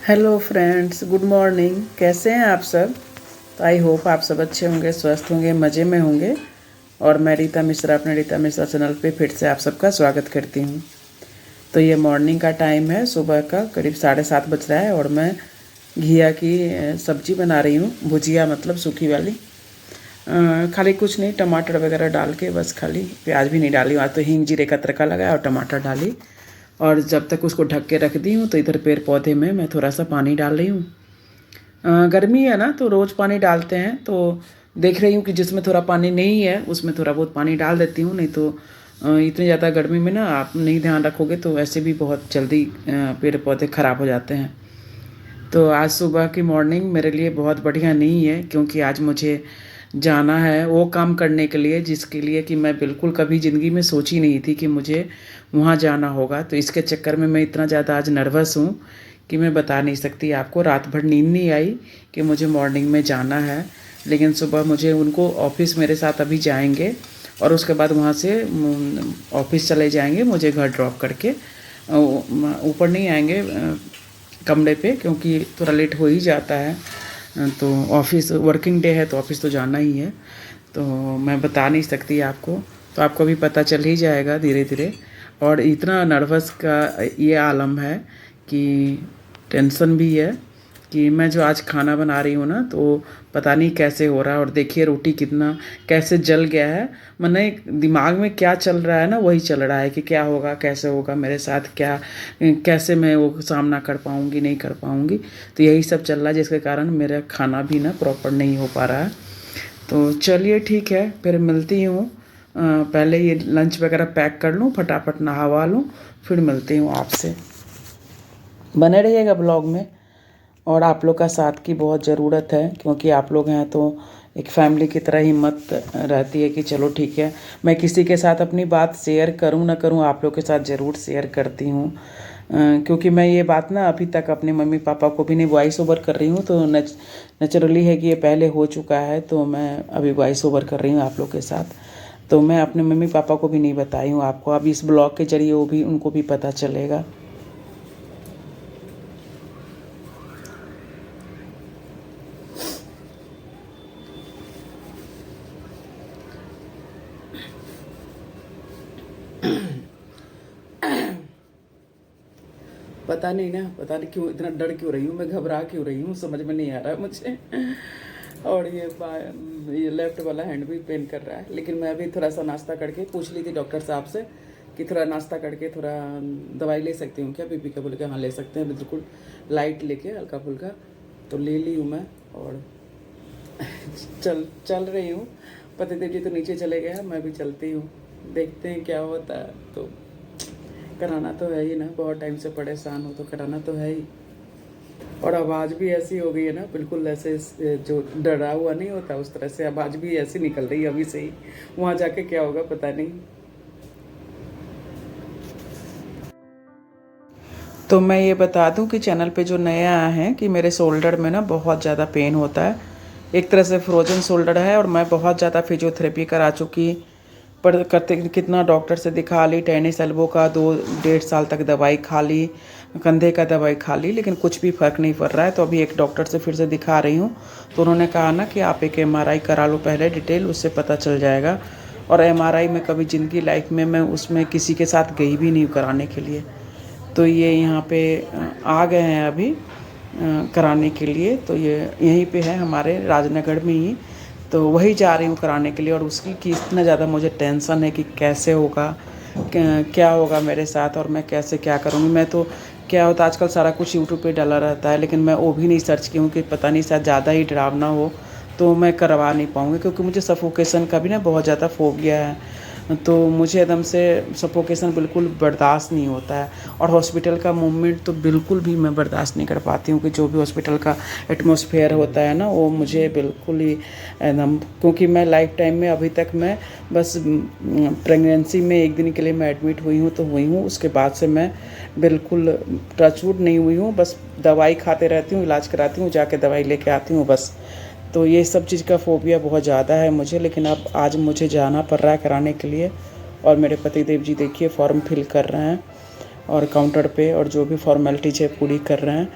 Hello friends, good morning. कैसे हैं आप सब? तो आई होप आप सब अच्छे होंगे, स्वस्थ होंगे, मज़े में होंगे। और मैं रीता मिश्रा अपने रीता मिश्रा चैनल पे फिर से आप सबका स्वागत करती हूँ। तो ये मॉर्निंग का टाइम है, सुबह का करीब 7:30 बज रहा है और मैं घिया की सब्जी बना रही हूँ। भुजिया मतलब सूखी वाली। खाली कुछ नहीं, टमाटर वगैरह डाल के बस, खाली प्याज भी नहीं डाली। आज तो हींग जीरे का तड़का लगाया और टमाटर डाली। और जब तक उसको ढक के रख दी हूँ तो इधर पेड़ पौधे में मैं थोड़ा सा पानी डाल रही हूँ। गर्मी है ना, तो रोज़ पानी डालते हैं, तो देख रही हूँ कि जिसमें थोड़ा पानी नहीं है उसमें थोड़ा बहुत पानी डाल देती हूँ। नहीं तो इतनी ज़्यादा गर्मी में ना आप नहीं ध्यान रखोगे तो ऐसे भी बहुत जल्दी पेड़ पौधे ख़राब हो जाते हैं। तो आज सुबह की मॉर्निंग मेरे लिए बहुत बढ़िया नहीं है, क्योंकि आज मुझे जाना है वो काम करने के लिए जिसके लिए कि मैं बिल्कुल कभी ज़िंदगी में सोची नहीं थी कि मुझे वहाँ जाना होगा। तो इसके चक्कर में मैं इतना ज़्यादा आज नर्वस हूँ कि मैं बता नहीं सकती आपको। रात भर नींद नहीं आई कि मुझे मॉर्निंग में जाना है, लेकिन सुबह मुझे उनको ऑफिस मेरे साथ अभी जाएंगे और उसके बाद वहाँ से ऑफिस चले जाएंगे, मुझे घर ड्रॉप करके। ऊपर नहीं आएंगे कमरे पे, क्योंकि थोड़ा लेट हो ही जाता है। तो ऑफिस वर्किंग डे है तो ऑफिस तो जाना ही है। तो मैं बता नहीं सकती आपको, तो आपको भी पता चल ही जाएगा धीरे धीरे। और इतना नर्वस का ये आलम है कि टेंशन भी है कि मैं जो आज खाना बना रही हूँ ना, तो पता नहीं कैसे हो रहा है। और देखिए रोटी कितना कैसे जल गया है। मैंने दिमाग में क्या चल रहा है ना, वही चल रहा है कि क्या होगा, कैसे होगा मेरे साथ, क्या कैसे मैं वो सामना कर पाऊँगी, नहीं कर पाऊँगी। तो यही सब चल रहा है, जिसके कारण मेरा खाना भी ना प्रॉपर नहीं हो पा रहा है। तो चलिए ठीक है, फिर मिलती हूँ। पहले ये लंच वगैरह पैक कर लूँ, फटाफट नहावा लूँ, फिर मिलती हूँ आपसे। बने रहिएगा ब्लॉग में। और आप लोग का साथ की बहुत ज़रूरत है, क्योंकि आप लोग हैं तो एक फैमिली की तरह हिम्मत रहती है कि चलो ठीक है। मैं किसी के साथ अपनी बात शेयर करूं ना करूं, आप लोग के साथ ज़रूर शेयर करती हूं। क्योंकि मैं ये बात ना अभी तक अपने मम्मी पापा को भी नहीं, वॉइस ओवर कर रही हूँ तो नेचुरली है कि ये पहले हो चुका है, तो मैं अभी वॉइस ओवर कर रही हूँ आप लोग के साथ। तो मैं अपने मम्मी पापा को भी नहीं बताई हूँ आपको। अब इस ब्लॉग के जरिए वो भी, उनको भी पता चलेगा। पता नहीं ना, पता नहीं क्यों इतना डर क्यों रही हूँ, मैं घबरा क्यों रही हूँ, समझ में नहीं आ रहा है मुझे। और ये लेफ्ट वाला हैंड भी पेन कर रहा है। लेकिन मैं अभी थोड़ा सा नाश्ता करके पूछ ली थी डॉक्टर साहब से कि थोड़ा नाश्ता करके थोड़ा दवाई ले सकती हूँ क्या बीपी का। बोले कि हाँ ले सकते हैं, बिल्कुल लाइट लेके, हल्का फुल्का। तो ले ली हूँ मैं और चल चल रही हूँ। पतिदेव जी तो नीचे चले गए हैं, मैं भी चलती हूँ, देखते हैं क्या होता है। तो कराना तो है ही ना, बहुत टाइम से परेशान हो तो कराना तो है ही। और आवाज़ भी ऐसी हो गई है ना, बिल्कुल ऐसे जो डरा हुआ नहीं होता उस तरह से आवाज़ भी ऐसी निकल रही है अभी से ही। वहाँ जाके क्या होगा पता नहीं। तो मैं ये बता दूं कि चैनल पे जो नए आए हैं कि मेरे शोल्डर में ना बहुत ज़्यादा पेन होता है। एक तरह से फ्रोजन शोल्डर है और मैं बहुत ज़्यादा फिजियोथेरेपी करा चुकी, पर करते कितना डॉक्टर से दिखा ली, टेनिस एल्बो का 2 डेढ़ साल तक दवाई खा ली, कंधे का दवाई खा ली, लेकिन कुछ भी फ़र्क नहीं पड़ रहा है। तो अभी एक डॉक्टर से फिर से दिखा रही हूँ। तो उन्होंने कहा ना कि आप एक एमआरआई करा लो पहले डिटेल, उससे पता चल जाएगा। और एमआरआई में कभी ज़िंदगी लाइफ में मैं उसमें किसी के साथ गई भी नहीं कराने के लिए। तो ये यहाँ पे आ गए हैं अभी कराने के लिए। तो ये यहीं पे है हमारे राजनगर में ही। तो वही जा रही हूँ कराने के लिए। और उसकी कि इतना ज़्यादा मुझे टेंशन है कि कैसे होगा, क्या होगा मेरे साथ और मैं कैसे क्या करूँगी। मैं तो क्या होता आजकल सारा कुछ यूट्यूब पे डाला रहता है, लेकिन मैं वो भी नहीं सर्च की हूँ कि पता नहीं शायद ज़्यादा ही डरावना हो तो मैं करवा नहीं पाऊँगी। क्योंकि मुझे सफोकेशन का भी ना बहुत ज़्यादा फोबिया है। तो मुझे एकदम से सफोकेशन बिल्कुल बर्दाश्त नहीं होता है। और हॉस्पिटल का मूवमेंट तो बिल्कुल भी मैं बर्दाश्त नहीं कर पाती हूँ कि जो भी हॉस्पिटल का एटमॉस्फेयर होता है ना, वो मुझे बिल्कुल ही एकदम। क्योंकि मैं लाइफ टाइम में अभी तक मैं बस प्रेगनेंसी में 1 दिन के लिए मैं एडमिट हुई हूँ तो हुई हूँ, उसके बाद से मैं बिल्कुल टचवुड नहीं हुई हूँ। बस दवाई खाते रहती हूँ, इलाज कराती हूँ, जाके दवाई लेके आती हूँ बस। तो ये सब चीज़ का फ़ोबिया बहुत ज़्यादा है मुझे। लेकिन अब आज मुझे जाना पड़ रहा है कराने के लिए। और मेरे पति देव जी देखिए फॉर्म फिल कर रहे हैं और काउंटर पे, और जो भी फॉर्मेलिटीज है पूरी कर रहे हैं।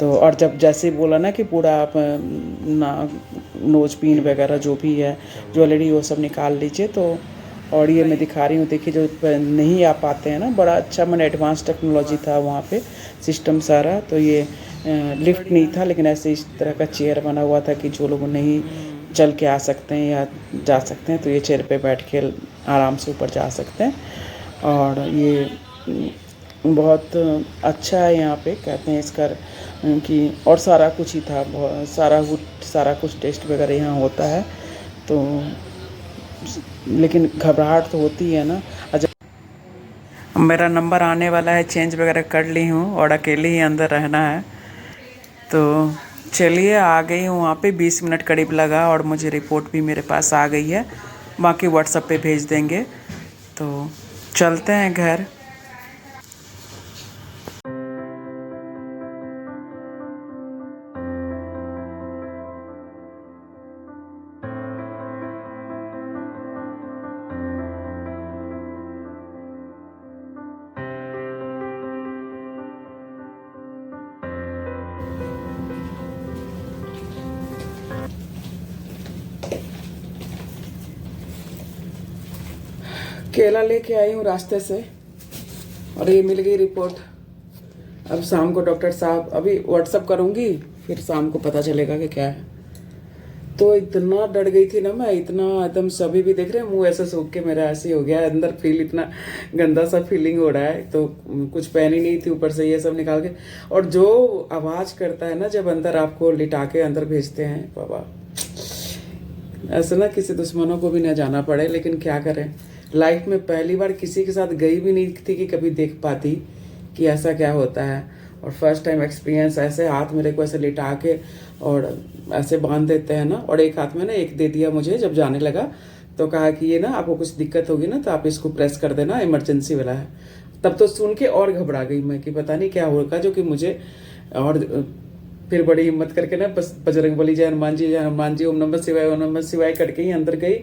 तो और जब जैसे ही बोला ना कि पूरा आप ना नोज पिन वगैरह जो भी है ज्वेलरी वो सब निकाल लीजिए, तो और ये मैं दिखा रही हूँ, देखिए जो नहीं आ पाते हैं ना, बड़ा अच्छा मैंने एडवांस टेक्नोलॉजी था वहाँ पे सिस्टम सारा। तो ये लिफ्ट नहीं था, लेकिन ऐसे इस तरह का चेयर बना हुआ था कि जो लोग नहीं चल के आ सकते हैं या जा सकते हैं तो ये चेयर पे बैठ के आराम से ऊपर जा सकते हैं। और ये बहुत अच्छा है यहाँ पे, कहते हैं इसका कि और सारा कुछ ही था, सारा कुछ टेस्ट वगैरह यहाँ होता है। तो लेकिन घबराहट तो होती है ना। मेरा नंबर आने वाला है, चेंज वगैरह कर ली हूँ और अकेले ही अंदर रहना है। तो चलिए आ गई हूँ वहाँ पे, 20 मिनट करीब लगा और मुझे रिपोर्ट भी मेरे पास आ गई है, बाकी व्हाट्सएप पे भेज देंगे। तो चलते हैं घर। केला लेके आई हूँ रास्ते से और ये मिल गई रिपोर्ट। अब शाम को डॉक्टर साहब, अभी व्हाट्सअप करूँगी, फिर शाम को पता चलेगा कि क्या है। तो इतना डर गई थी ना मैं, इतना एकदम, सभी भी देख रहे हैं मुंह ऐसा सूख के मेरा ऐसे हो गया है, अंदर फील इतना गंदा सा फीलिंग हो रहा है। तो कुछ पहनी नहीं थी, ऊपर से ये सब निकाल के, और जो आवाज़ करता है ना जब अंदर आपको लिटा के अंदर भेजते हैं, बाबा ऐसा ना किसी दुश्मनों को भी ना जाना पड़े। लेकिन क्या करें, लाइफ में पहली बार किसी के साथ गई भी नहीं थी कि कभी देख पाती कि ऐसा क्या होता है। और फर्स्ट टाइम एक्सपीरियंस, ऐसे हाथ मेरे को ऐसे लिटा के और ऐसे बांध देते हैं ना, और एक हाथ में ना एक दे दिया मुझे जब जाने लगा, तो कहा कि ये ना आपको कुछ दिक्कत होगी ना तो आप इसको प्रेस कर देना, इमरजेंसी वाला है। तब तो सुन के और घबरा गई मैं कि पता नहीं क्या होगा, जो कि मुझे और फिर बड़ी हिम्मत करके ना बस बजरंगबली जय हनुमान जी, जय हनुमान जी, ओम नमः शिवाय, ओम नमः शिवाय करके ही अंदर गई।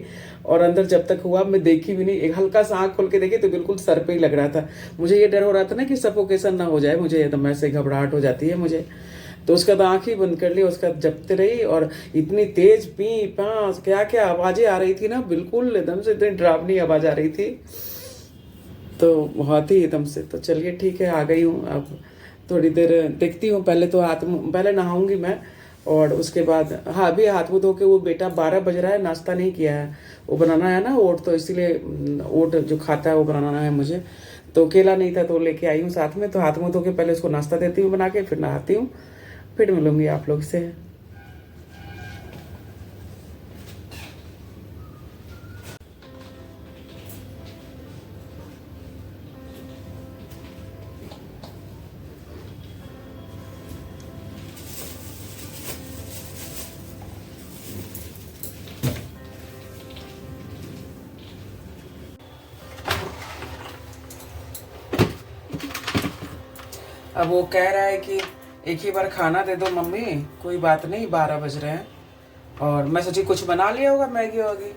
और अंदर जब तक हुआ मैं देखी भी नहीं, एक हल्का सा आँख खोल के देखी तो बिल्कुल सर पे ही लग रहा था। मुझे ये डर हो रहा था ना कि सफोकेशन ना हो जाए, मुझे एकदम ऐसे घबराहट हो जाती है मुझे। तो उसका बाद आँख ही बंद कर ली, उसका जपते रही, और इतनी तेज पी पाँच क्या क्या आवाज़ें आ रही थी ना, बिल्कुल एकदम से इतनी डरावनी आवाज़ आ रही थी, तो बहुत ही एकदम से। तो चलिए ठीक है, आ गई हूँ। अब थोड़ी देर देखती हूँ, पहले तो पहले नहाऊंगी मैं, और उसके बाद हाँ अभी हाथ मुँह धो के, वो बेटा 12 बज रहा है, नाश्ता नहीं किया है, वो बनाना है ना ओट, तो इसीलिए ओट जो खाता है वो बनाना है मुझे। तो केला नहीं था तो लेके आई हूँ साथ में, तो हाथ मुँह धो के पहले उसको नाश्ता देती हूँ बना के, फिर नहाती हूँ, फिर मिलूंगी आप लोग से। अब वो कह रहा है कि एक ही बार खाना दे दो मम्मी, कोई बात नहीं, 12 बज रहे हैं। और मैं सोची कुछ बना लिया होगा, मैगी होगी,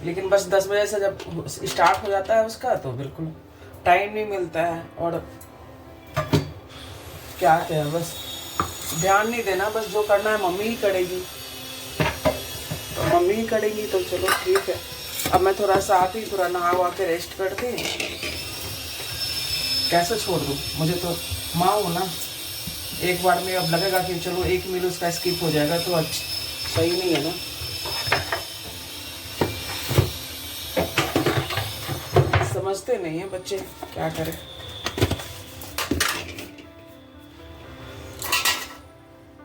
लेकिन बस 10 बजे से जब स्टार्ट हो जाता है उसका तो बिल्कुल टाइम नहीं मिलता है। और क्या कहें, बस ध्यान नहीं देना, बस जो करना है मम्मी ही करेगी, तो मम्मी ही करेगी, तो चलो ठीक है। अब मैं थोड़ा सा आती, थोड़ा नहा वहा के रेस्ट करती, कैसे छोड़ दूँ, मुझे तो माँ हूँ ना, एक बार में अब लगेगा कि चलो एक मील उसका स्किप हो जाएगा तो अच्छा सही नहीं है ना। समझते नहीं है बच्चे, क्या करें।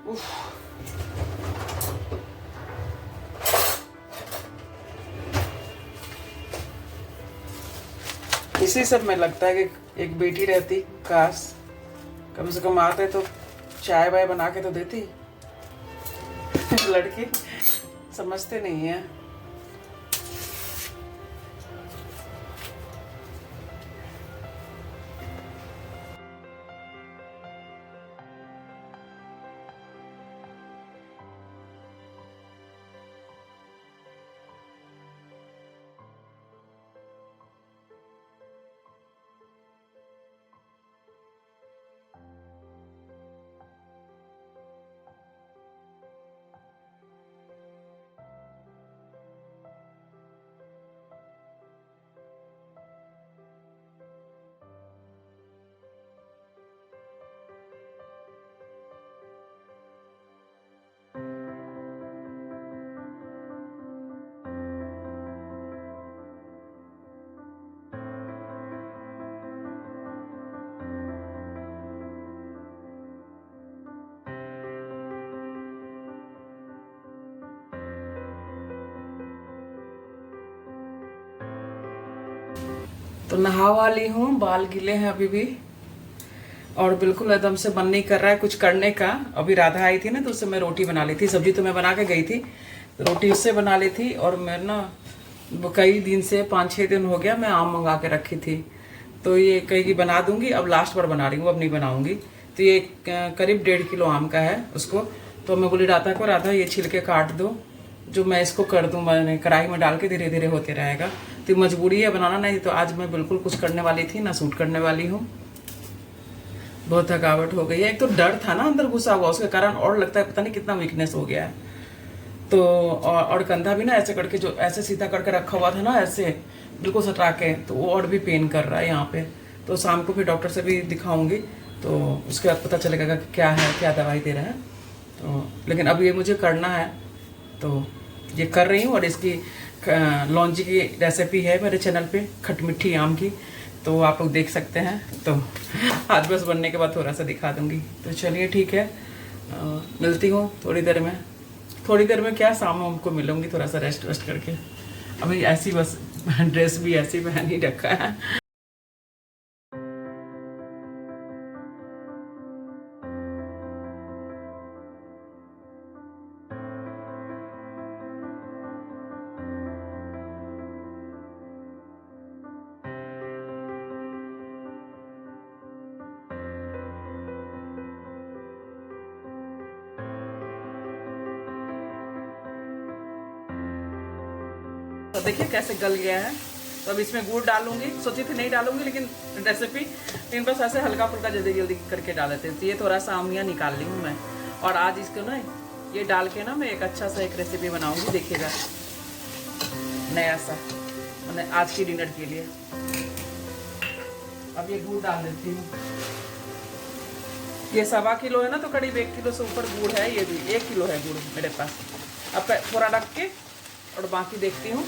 उफ। इसी सब में लगता है कि एक बेटी रहती, काश कम से कम आते तो चाय वाय बना के तो देती। लड़की समझते नहीं है। तो नहा वाली हूँ, बाल गीले हैं अभी भी और बिल्कुल एकदम से मन नहीं कर रहा है कुछ करने का। अभी राधा आई थी ना तो उससे मैं रोटी बना ली थी, सब्जी तो मैं बना के गई थी, तो रोटी उससे बना ली थी। और मैं ना कई दिन से 5-6 दिन हो गया मैं आम मंगा के रखी थी, तो ये कहीं बना दूंगी। अब लास्ट बार बना रही हूँ, अब नहीं बनाऊंगी। तो ये करीब 1.5 किलो आम का है उसको। तो मैं बोली राधा को, राधा ये छिलके काट दो, जो मैं इसको कर दूँ, मैंने कढ़ाई में डाल के धीरे धीरे होते रहेगा। तो मजबूरी है बनाना, नहीं तो आज मैं बिल्कुल कुछ करने वाली थी ना शूट करने वाली हूँ। बहुत थकावट हो गई है, एक तो डर था ना अंदर घुसा हुआ, उसके कारण और लगता है पता नहीं कितना वीकनेस हो गया है। तो और कंधा भी ना ऐसे करके, जो ऐसे सीधा करके रखा हुआ था ना ऐसे बिल्कुल सटा के, तो वो और भी पेन कर रहा है यहाँ पे। तो शाम को फिर डॉक्टर से भी दिखाऊंगी, तो उसके बाद पता चलेगा कि क्या है, क्या दवाई दे रहा है। तो लेकिन अब ये मुझे करना है, तो ये कर रही हूँ। और इसकी लौंजी की रेसिपी है मेरे चैनल पे, खटमिठी आम की, तो आप लोग देख सकते हैं। तो आज बस बनने के बाद थोड़ा सा दिखा दूंगी। तो चलिए ठीक है, मिलती हूँ थोड़ी देर में। थोड़ी देर में क्या, शाम में हमको मिलूंगी, थोड़ा सा रेस्ट वेस्ट करके। अभी ऐसी बस ड्रेस भी ऐसी पहन ही रखा है। तो देखिए कैसे गल गया है। तो अब इसमें गुड़ डालूंगी, सोची थी नहीं डालूंगी लेकिन रेसिपी, लेकिन बस ऐसे हल्का फुल्का जल्दी जल्दी करके डाल देते हैं। तो ये थोड़ा सा आमिया निकाल ली हूँ मैं, और आज इसको ना ये डाल के ना मैं एक अच्छा सा एक रेसिपी बनाऊंगी, देखिएगा नया सा, मैंने आज की डिनर के लिए। अब ये गुड़ डाल देती हूँ। ये 1.25 किलो है ना, तो करीब 1 किलो से ऊपर गुड़ है। ये भी 1 किलो है गुड़ मेरे पास। अब थोड़ा रख के और बाकी देखती हूँ।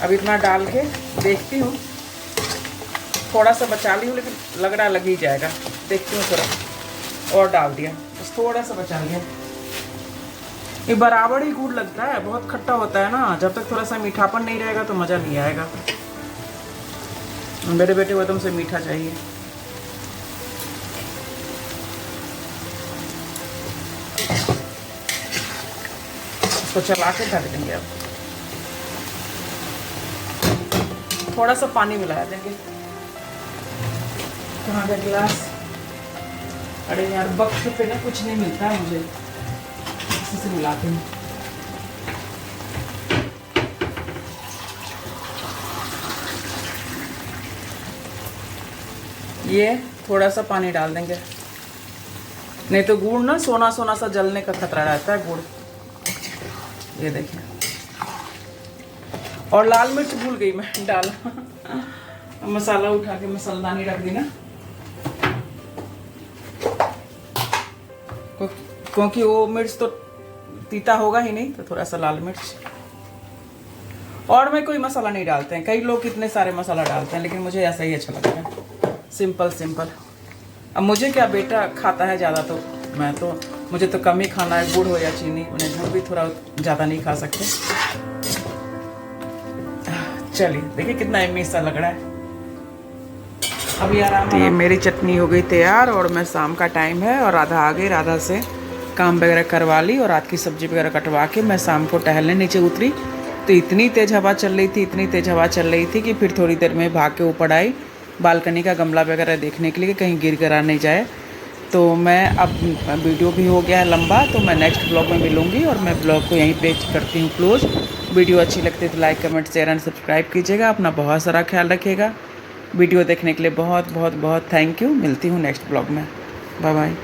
अब इतना डाल के देखती हूँ, थोड़ा सा बचा ली हूँ लेकिन लग रहा लग ही जाएगा। देखती हूँ, थोड़ा और डाल दिया, बस थोड़ा सा बचा लिया। ये बराबर ही गुड़ लगता है, बहुत खट्टा होता है ना, जब तक थोड़ा सा मीठापन नहीं रहेगा तो मज़ा नहीं आएगा। मेरे बेटे को एकदम से मीठा चाहिए। इसको चला के ढक देंगे। अब थोड़ा सा पानी मिला देंगे। कहाँ का गिलास? अरे यार वक्त पे ना कुछ नहीं मिलता है मुझे, इसी से मिलाते हैं। ये थोड़ा सा पानी डाल देंगे, नहीं तो गुड़ ना सोना सोना सा जलने का खतरा रहता है गुड़। ये देखिए, और लाल मिर्च भूल गई मैं डालना। मसाला उठा के मसालदानी रख दी ना, क्योंकि वो मिर्च तो तीता होगा ही नहीं, तो थोड़ा सा लाल मिर्च। और मैं कोई मसाला नहीं डालते हैं, कई लोग कितने सारे मसाला डालते हैं, लेकिन मुझे ऐसा ही अच्छा लगता है, सिंपल सिंपल। अब मुझे क्या, बेटा खाता है ज़्यादा, तो मैं तो, मुझे तो कम ही खाना है, गुड़ हो या चीनी। उन्हें घर भी थोड़ा ज़्यादा नहीं खा सकते। चलिए देखिए कितना यम्मी सा लग रहा है। अभी आराम। ये मेरी चटनी हो गई तैयार, और मैं शाम का टाइम है और राधा आ गई। राधा से काम वगैरह करवा ली और रात की सब्जी वगैरह कटवा के मैं शाम को टहलने नीचे उतरी। तो इतनी तेज़ हवा चल रही थी, इतनी तेज़ हवा चल रही थी कि फिर थोड़ी देर में भाग के ऊपर आई बालकनी का गमला वगैरह देखने के लिए, कहीं गिर गिरा नहीं जाए। तो मैं अब वीडियो भी हो गया है लंबा, तो मैं नेक्स्ट ब्लॉग में मिलूँगी, और मैं ब्लॉग को यहीं पे करती हूँ क्लोज। वीडियो अच्छी लगती है तो like comment share and subscribe कीजिएगा। अपना बहुत सारा ख्याल रखिएगा। वीडियो देखने के लिए बहुत बहुत बहुत थैंक यू। मिलती हूँ नेक्स्ट ब्लॉग में। Bye bye.